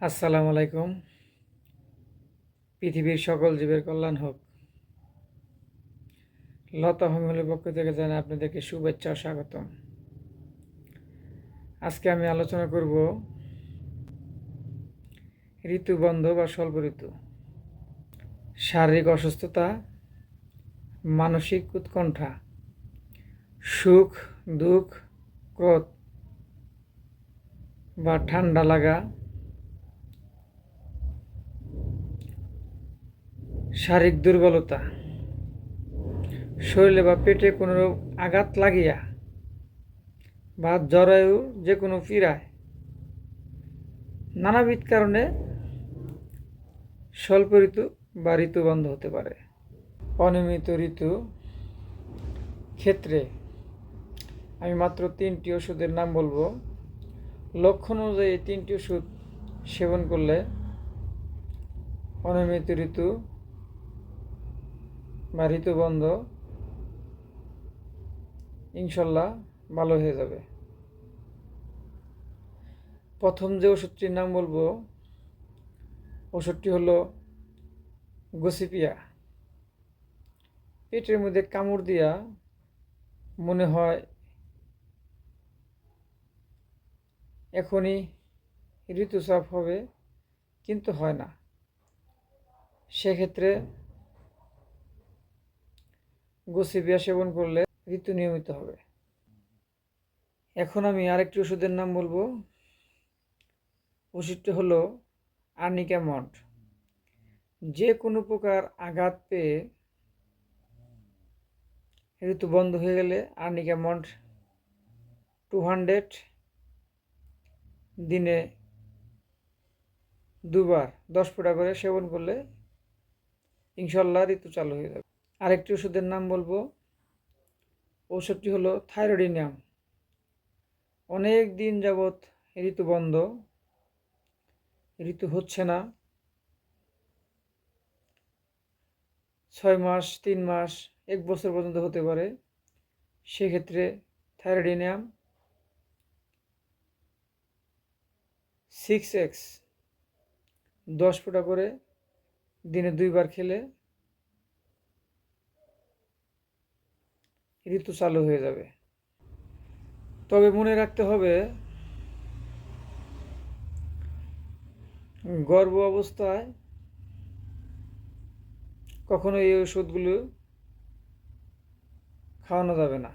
আসসালামু আলাইকুম। পৃথিবীর সকল জীবের কল্যাণ হোক। লতা হোমিওর পক্ষ থেকে জানাই আপনাদেরকে শুভেচ্ছা ও স্বাগতম। আজকে আমি আলোচনা করব ঋতুবন্ধ বা স্বল্প ঋতু, শারীরিক অসুস্থতা, মানসিক উৎকণ্ঠা, সুখ দুঃখ, ক্রোধ বা ঠান্ডা লাগা, শারীরিক দুর্বলতা, শরীরে বা পেটে কোনো আঘাত লাগিয়া বা জরায়ু যে কোনো পীড়ায় নানাবিধ কারণে স্বল্প ঋতু বা ঋতুবন্ধ হতে পারে। অনিয়মিত ঋতু ক্ষেত্রে আমি মাত্র 3টি ওষুধের নাম বলবো। লক্ষণ অনুযায়ী এই 3টি ওষুধ সেবন করলে অনিয়মিত ঋতু বা ঋতুবন্ধ ইনশাল্লাহ ভালো হয়ে যাবে। প্রথম যে ওষুধটির নাম বলবো, ওষুধটি হলো গসিপিয়া। পেটের মধ্যে কামড় দিয়া মনে হয় এখনই ঋতুস্রাব হবে, কিন্তু হয় না। সেক্ষেত্রে গসিপিয়া সেবন করলে ঋতু নিয়মিত হবে। এখন আমি আরেকটি ওষুধের নাম বলবো। ওষুধটি হলো আর্নিকা মড। যে কোনো প্রকার আঘাত পেয়ে ঋতু বন্ধ হয়ে গেলে আর্নিকা মড 200 দিনে 2বার 10 ফোঁটা করে সেবন করলে ইনশাল্লাহ ঋতু চালু হয়ে যাবে। আরেকটি ওষুধের নাম বলবো। ওষুধটি হলো থাইরোডিনিয়াম। অনেক দিন যাবৎ ঋতু বন্ধ, ঋতু হচ্ছে না, 6 মাস, 3 মাস, 1 বছর পর্যন্ত হতে পারে। সেক্ষেত্রে থাইরোডিনিয়াম 6x 10 ফোঁটা করে দিনে 2বার খেলে ঋতু চালু হয়ে যাবে। তবে মনে রাখতে হবে, গর্ভ অবস্থায় কখনো এই ওষুধগুলো খাওয়ানো যাবে না।